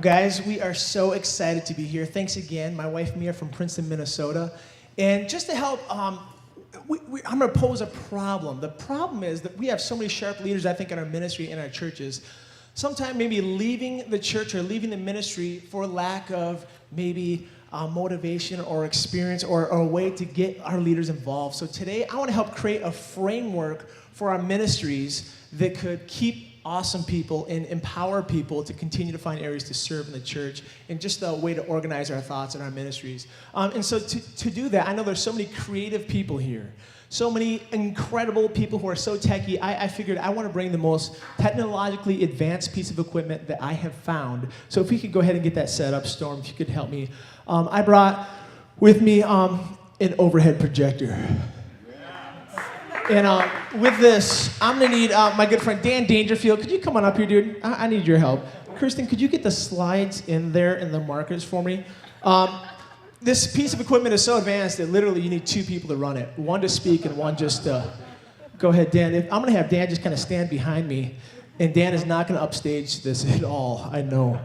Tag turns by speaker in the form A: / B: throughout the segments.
A: Well, guys, we are so excited to be here. Thanks again. My wife, Mia, from Princeton, Minnesota. And just to help, I'm going to pose a problem. The problem is that we have so many sharp leaders, I think, in our ministry and our churches. Sometimes maybe leaving the church or leaving the ministry for lack of maybe motivation or experience or a way to get our leaders involved. So today, I want to help create a framework for our ministries that could keep awesome people and empower people to continue to find areas to serve in the church and just a way to organize our thoughts and our ministries. And so to do that, I know there's so many creative people here, so many incredible people who are so techy. I figured I want to bring the most technologically advanced piece of equipment that I have found. So if we could go ahead and get that set up, Storm, if you could help me. I brought with me an overhead projector. And with this, I'm going to need my good friend Dan Dangerfield. Could you come on up here, dude? I need your help. Kristen, could you get the slides in there and the markers for me? This piece of equipment is so advanced that literally you need two people to run it. One to speak and one just to... Go ahead, Dan. I'm going to have Dan just kind of stand behind me. And Dan is not going to upstage this at all. I know.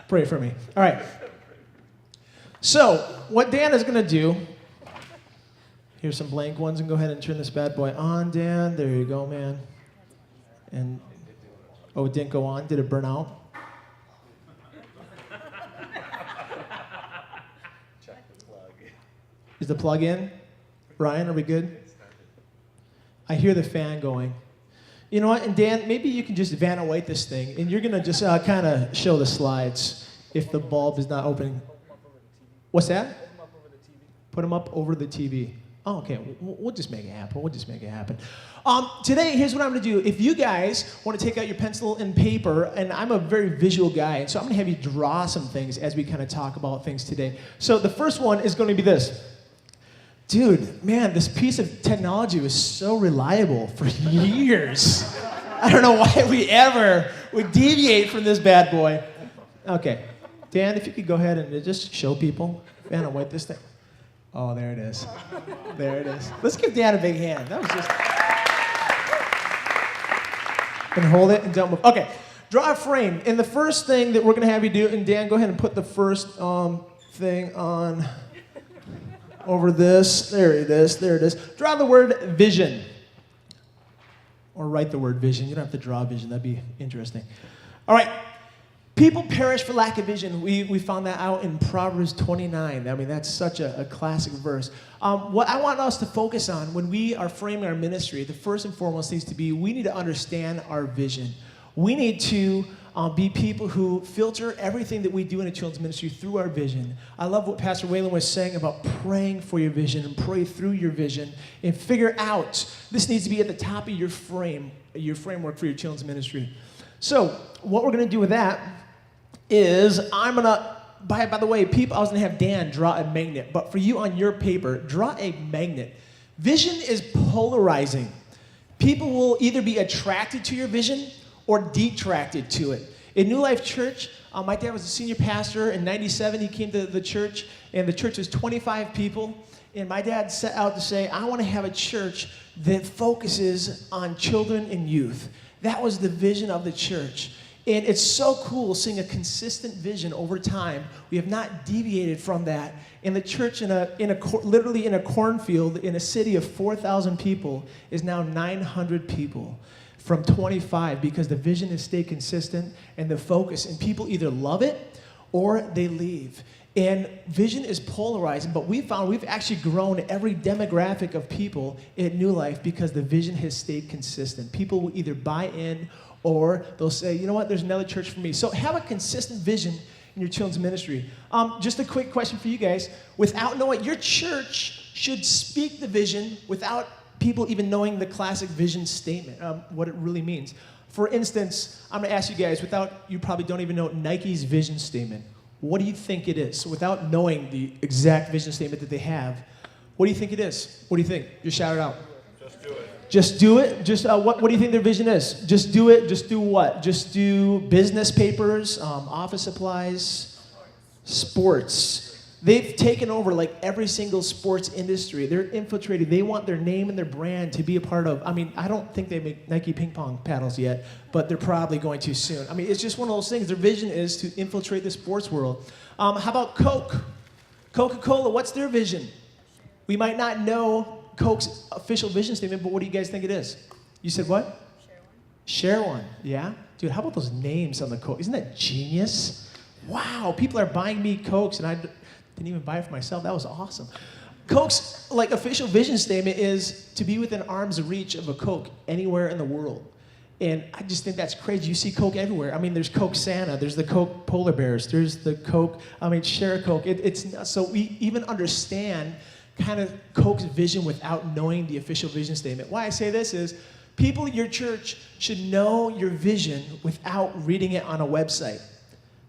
A: Pray for me. All right. So, what Dan is going to do... Here's some blank ones, and go ahead and turn this bad boy on, Dan. There you go, man. And, oh, it didn't go on? Did it burn out?
B: Check the plug.
A: Is the plug in? Ryan, are we good? I hear the fan going. You know what, and Dan, maybe you can just Vanna White this thing, and you're going to just kind of show the slides if the bulb is not opening. What's that? Put them up over the TV. Oh, okay, we'll just make it happen. Today, here's what I'm going to do. If you guys want to take out your pencil and paper, and I'm a very visual guy, and so I'm going to have you draw some things as we kind of talk about things today. So the first one is going to be this. Dude, man, this piece of technology was so reliable for years. I don't know why we ever would deviate from this bad boy. Okay, Dan, if you could go ahead and just show people. Man, I'll wipe this thing. Oh, there it is. There it is. Let's give Dan a big hand. That was just... And hold it and don't move. Okay, draw a frame. And the first thing that we're going to have you do, and Dan, go ahead and put the first thing on over this. There it is. There it is. Draw the word vision. Or write the word vision. You don't have to draw vision. That'd be interesting. All right. People perish for lack of vision. We found that out in Proverbs 29. I mean, that's such a classic verse. What I want us to focus on when we are framing our ministry, the first and foremost needs to be we need to understand our vision. We need to be people who filter everything that we do in a children's ministry through our vision. I love what Pastor Whalen was saying about praying for your vision and pray through your vision and figure out this needs to be at the top of your framework for your children's ministry. So what we're going to do with that is I'm going to, by the way, people, I was going to have Dan draw a magnet, but for you on your paper, draw a magnet. Vision is polarizing. People will either be attracted to your vision or detracted to it. In New Life Church, my dad was a senior pastor. In '97, he came to the church, and the church was 25 people. And my dad set out to say, I want to have a church that focuses on children and youth. That was the vision of the church. And it's so cool seeing a consistent vision over time. We have not deviated from that. And the church literally in a cornfield in a city of 4,000 people is now 900 people from 25 because the vision has stayed consistent and the focus. And people either love it or they leave. And vision is polarizing, but we found we've actually grown every demographic of people in New Life because the vision has stayed consistent. People will either buy in or they'll say, you know what, there's another church for me. So have a consistent vision in your children's ministry. Just a quick question for you guys. Without knowing, your church should speak the vision without people even knowing the classic vision statement, what it really means. For instance, I'm going to ask you guys, without, you probably don't even know Nike's vision statement. What do you think it is? So without knowing the exact vision statement that they have, what do you think it is? What do you think? Just shout it out.
B: Just do it.
A: Just do it? Just what do you think their vision is? Just do it? Just do what? Just do business papers, office supplies, sports. They've taken over like every single sports industry. They're infiltrating. They want their name and their brand to be a part of. I mean, I don't think they make Nike ping pong paddles yet, but they're probably going to soon. I mean, it's just one of those things. Their vision is to infiltrate the sports world. How about Coke? Coca-Cola, what's their vision? We might not know Coke's official vision statement, but what do you guys think it is? You said what? Share one. Yeah? Dude, how about those names on the Coke? Isn't that genius? Wow, people are buying me Cokes, and I didn't even buy it for myself. That was awesome. Coke's like official vision statement is to be within arm's reach of a Coke anywhere in the world. And I just think that's crazy. You see Coke everywhere. I mean, there's Coke Santa, there's the Coke Polar Bears, there's the Coke, share a Coke. It's so we even understand kind of Coke's vision without knowing the official vision statement. Why I say this is people at your church should know your vision without reading it on a website.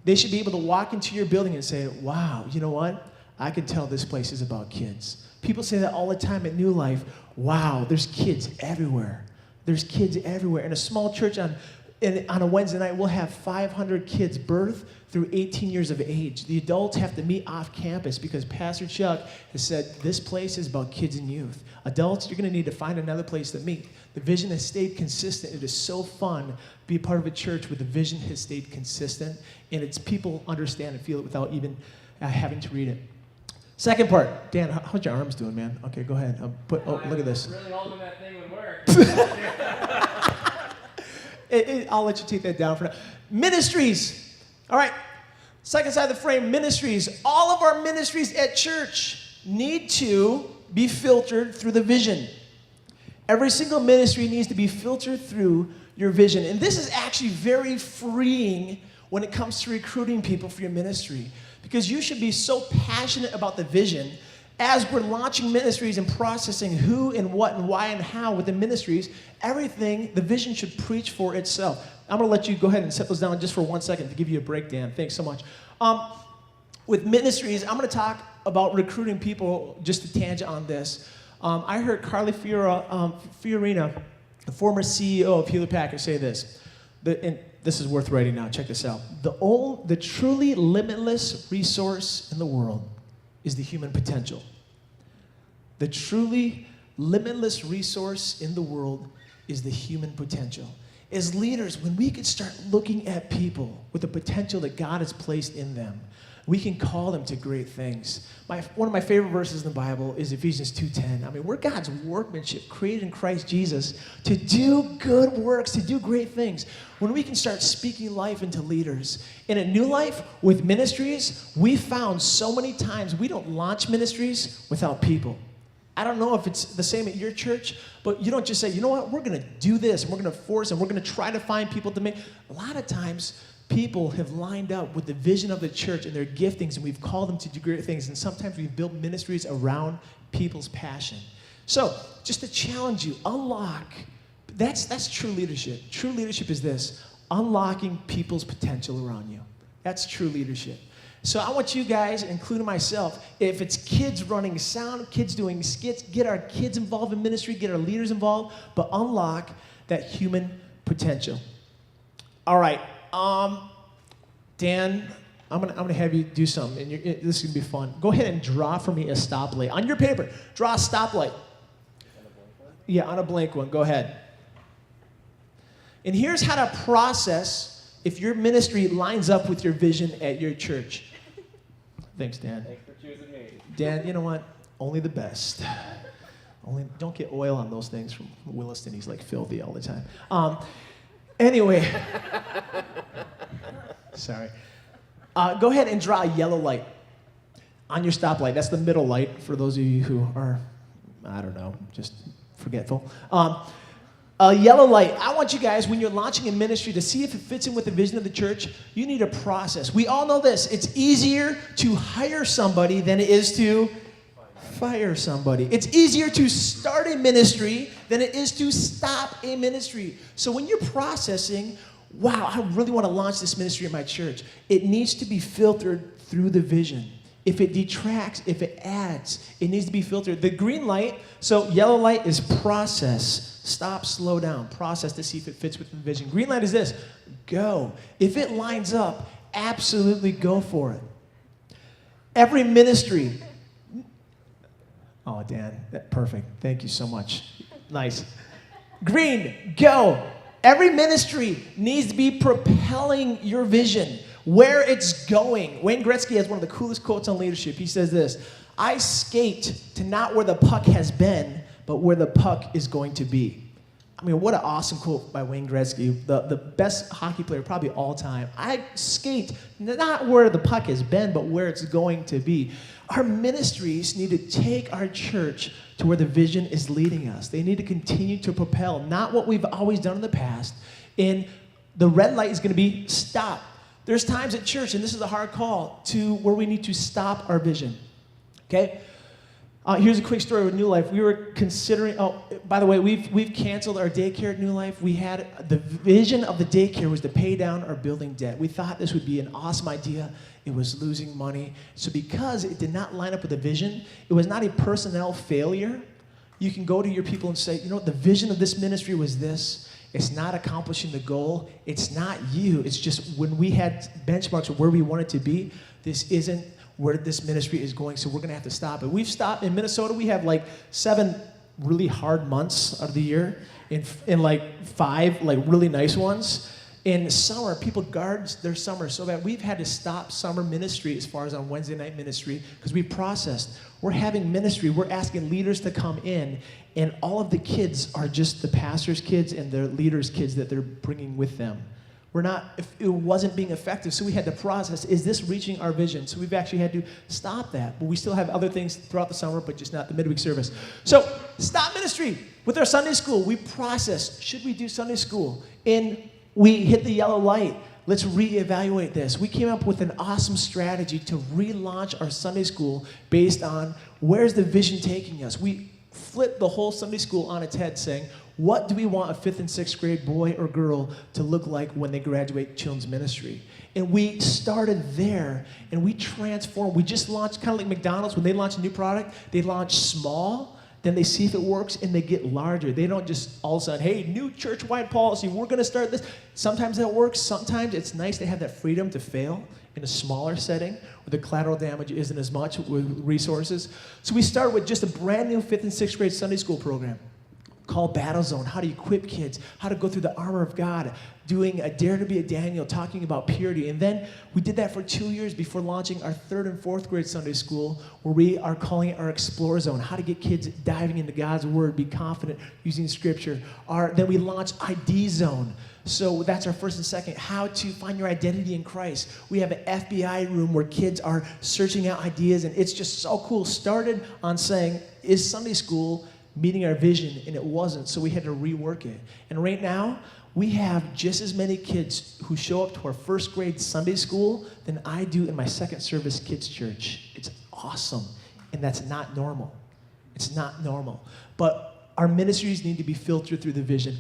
A: They should be able to walk into your building and say, wow, you know what? I can tell this place is about kids. People say that all the time at New Life. Wow, there's kids everywhere. There's kids everywhere. In a small church on a Wednesday night, we'll have 500 kids birth through 18 years of age. The adults have to meet off campus because Pastor Chuck has said this place is about kids and youth. Adults, you're going to need to find another place to meet. The vision has stayed consistent. It is so fun to be a part of a church where the vision has stayed consistent, and it's people understand and feel it without even having to read it. Second part, Dan, how's your arms doing, man? Okay, go ahead. Look at this.
C: Really holding that thing would work.
A: I'll let you take that down for now. Ministries. All right. Second side of the frame, ministries. All of our ministries at church need to be filtered through the vision. Every single ministry needs to be filtered through your vision. And this is actually very freeing when it comes to recruiting people for your ministry. Because you should be so passionate about the vision as we're launching ministries and processing who and what and why and how within ministries, everything, the vision should preach for itself. I'm going to let you go ahead and set those down just for 1 second to give you a breakdown. Thanks so much. With ministries, I'm going to talk about recruiting people, just a tangent on this. I heard Carly Fiorina, the former CEO of Hewlett Packard, say this. And this is worth writing down. Check this out. The truly limitless resource in the world is the human potential. The truly limitless resource in the world is the human potential. As leaders, when we can start looking at people with the potential that God has placed in them, we can call them to great things. One of my favorite verses in the Bible is Ephesians 2:10. I mean, we're God's workmanship, created in Christ Jesus to do good works, to do great things. When we can start speaking life into leaders. In a New Life with ministries, we found so many times we don't launch ministries without people. I don't know if it's the same at your church, but you don't just say, you know what, we're going to do this, and we're going to force, and we're going to try to find people to make. A lot of times, people have lined up with the vision of the church and their giftings, and we've called them to do great things, and sometimes we've built ministries around people's passion. So, just to challenge you, unlock, that's true leadership. True leadership is this, unlocking people's potential around you. That's true leadership. So I want you guys, including myself, if it's kids running sound, kids doing skits, get our kids involved in ministry, get our leaders involved, but unlock that human potential. All right. Dan, I'm gonna have you do something, and this is gonna be fun. Go ahead and draw for me a stoplight on your paper. Draw a stoplight. Yeah, on a blank one. Go ahead. And here's how to process if your ministry lines up with your vision at your church. Thanks, Dan.
C: Thanks for choosing me.
A: Dan, you know what? Only the best. Don't get oil on those things from Williston. He's like filthy all the time. Anyway. Sorry. Go ahead and draw a yellow light on your stoplight. That's the middle light for those of you who are, I don't know, just forgetful. A yellow light. I want you guys, when you're launching a ministry, to see if it fits in with the vision of the church, you need a process. We all know this. It's easier to hire somebody than it is to fire somebody. It's easier to start a ministry than it is to stop a ministry. So when you're processing, wow, I really want to launch this ministry in my church, it needs to be filtered through the vision. If it detracts, if it adds, it needs to be filtered. The green light, so yellow light is process. Stop, slow down, process to see if it fits with the vision. Green light is this, go. If it lines up, absolutely go for it. Every ministry. Oh, Dan, perfect. Thank you so much. Nice. Green, go. Every ministry needs to be propelling your vision, where it's going. Wayne Gretzky has one of the coolest quotes on leadership. He says this, I skate to not where the puck has been, but where the puck is going to be. I mean, what an awesome quote by Wayne Gretzky, the best hockey player probably all time. I skate not where the puck has been, but where it's going to be. Our ministries need to take our church to where the vision is leading us. They need to continue to propel, not what we've always done in the past. And the red light is going to be stop. There's times at church, and this is a hard call, to where we need to stop our vision. Okay? Here's a quick story with New Life. We were considering, by the way, we've canceled our daycare at New Life. We had, the vision of the daycare was to pay down our building debt. We thought this would be an awesome idea. It was losing money. So because it did not line up with the vision, it was not a personnel failure. You can go to your people and say, you know what, the vision of this ministry was this. It's not accomplishing the goal. It's not you. It's just when we had benchmarks of where we wanted to be, this isn't where this ministry is going, so we're going to have to stop it. We've stopped. In Minnesota, we have like 7 really hard months out of the year, in like 5 like really nice ones. In summer, people guard their summer so bad. We've had to stop summer ministry as far as on Wednesday night ministry because we processed. We're having ministry. We're asking leaders to come in, and all of the kids are just the pastor's kids and their leaders' kids that they're bringing with them. It wasn't being effective, so we had to process, is this reaching our vision? So we've actually had to stop that, but we still have other things throughout the summer, but just not the midweek service. So stop ministry. With our Sunday school, we processed, should we do Sunday school? And we hit the yellow light. Let's reevaluate this. We came up with an awesome strategy to relaunch our Sunday school based on where's the vision taking us. We flipped the whole Sunday school on its head saying, what do we want a 5th and 6th grade boy or girl to look like when they graduate children's ministry? And we started there, and we transformed. We just launched, kind of like McDonald's, when they launch a new product, they launch small, then they see if it works, and they get larger. They don't just all of a sudden, hey, new church-wide policy, we're going to start this. Sometimes that works. Sometimes it's nice to have that freedom to fail in a smaller setting where the collateral damage isn't as much with resources. So we started with just a brand new 5th and 6th grade Sunday school program called Battle Zone, how to equip kids, how to go through the armor of God, doing a Dare to be a Daniel, talking about purity. And then we did that for 2 years before launching our 3rd and 4th grade Sunday school, where we are calling it our Explore Zone, how to get kids diving into God's Word, be confident using Scripture. Then we launched ID Zone. So that's our 1st and 2nd, how to find your identity in Christ. We have an FBI room where kids are searching out ideas, and it's just so cool. Started on saying, is Sunday school meeting our vision? And it wasn't, so we had to rework it. And right now, we have just as many kids who show up to our 1st grade Sunday school than I do in my 2nd service kids church. It's awesome, and that's not normal. It's not normal. But our ministries need to be filtered through the vision.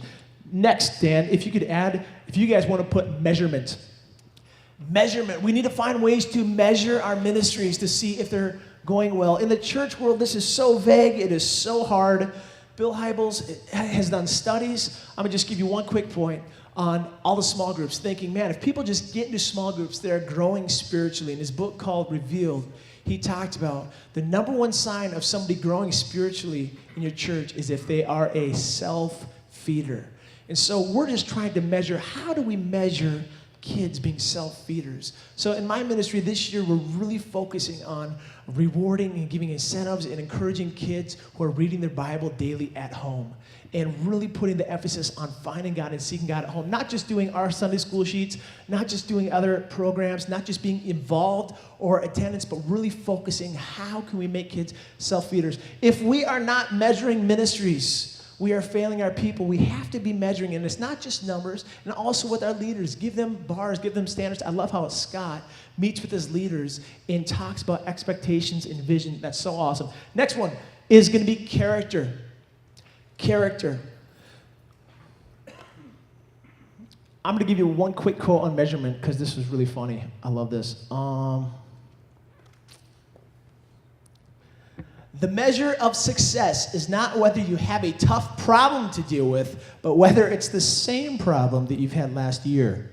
A: Next, Dan, if you could add, if you guys want to put measurement. Measurement. We need to find ways to measure our ministries to see if they're going well. In the church world, this is so vague. It is so hard. Bill Hybels has done studies. I'm going to just give you one quick point on all the small groups, thinking, man, if people just get into small groups, they're growing spiritually. In his book called Revealed, he talked about the number one sign of somebody growing spiritually in your church is if they are a self-feeder. And so we're just trying to measure, how do we measure kids being self-feeders? So in my ministry this year, we're really focusing on rewarding and giving incentives and encouraging kids who are reading their Bible daily at home, and really putting the emphasis on finding God and seeking God at home. Not just doing our Sunday school sheets, not just doing other programs, not just being involved or attendance, but really focusing, how can we make kids self-feeders? If we are not measuring ministries, we are failing our people. We have to be measuring, and it's not just numbers, and also with our leaders. Give them bars, give them standards. I love how Scott meets with his leaders and talks about expectations and vision. That's so awesome. Next one is going to be character. Character. I'm going to give you one quick quote on measurement because this was really funny. I love this. The measure of success is not whether you have a tough problem to deal with, but whether it's the same problem that you've had last year.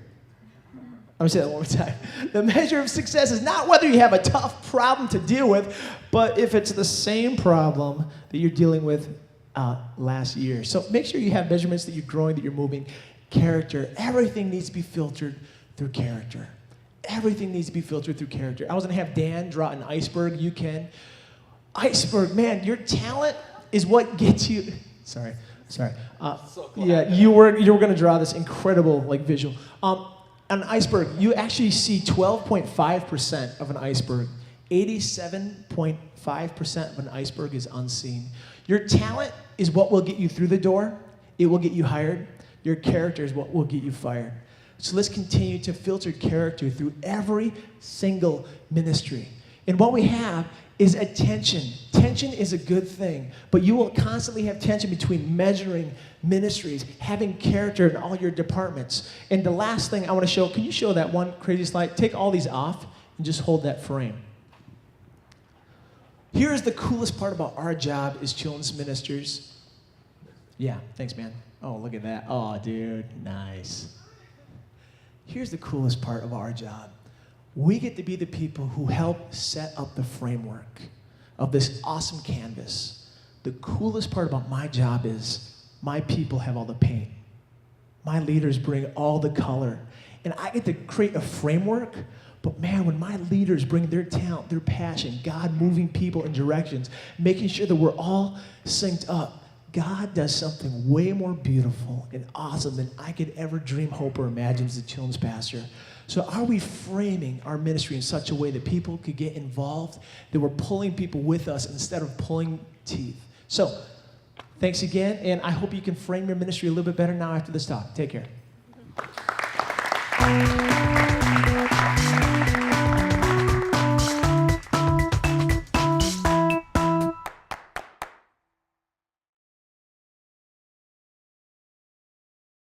A: I'm going to say that one more time. The measure of success is not whether you have a tough problem to deal with, but if it's the same problem that you're dealing with last year. So make sure you have measurements that you're growing, that you're moving. Character. Everything needs to be filtered through character. Everything needs to be filtered through character. I was going to have Dan draw an iceberg. You can. Iceberg, man, your talent is what gets you. Sorry. Yeah, you were going to draw this incredible visual. An iceberg, you actually see 12.5% of an iceberg. 87.5% of an iceberg is unseen. Your talent is what will get you through the door. It will get you hired. Your character is what will get you fired. So let's continue to filter character through every single ministry. And what we have is a tension. Tension is a good thing, but you will constantly have tension between measuring ministries, having character in all your departments. And the last thing I want to show, can you show that one crazy slide? Take all these off and just hold that frame. Here's the coolest part about our job as children's ministers. Yeah, thanks, man. Oh, look at that. Oh, dude, nice. Here's the coolest part of our job. We get to be the people who help set up the framework of this awesome canvas. The coolest part about my job is my people have all the paint. My leaders bring all the color. And I get to create a framework, but man, when my leaders bring their talent, their passion, God moving people in directions, making sure that we're all synced up, God does something way more beautiful and awesome than I could ever dream, hope, or imagine as a children's pastor. So are we framing our ministry in such a way that people could get involved, that we're pulling people with us instead of pulling teeth? So thanks again, and I hope you can frame your ministry a little bit better now after this talk. Take care.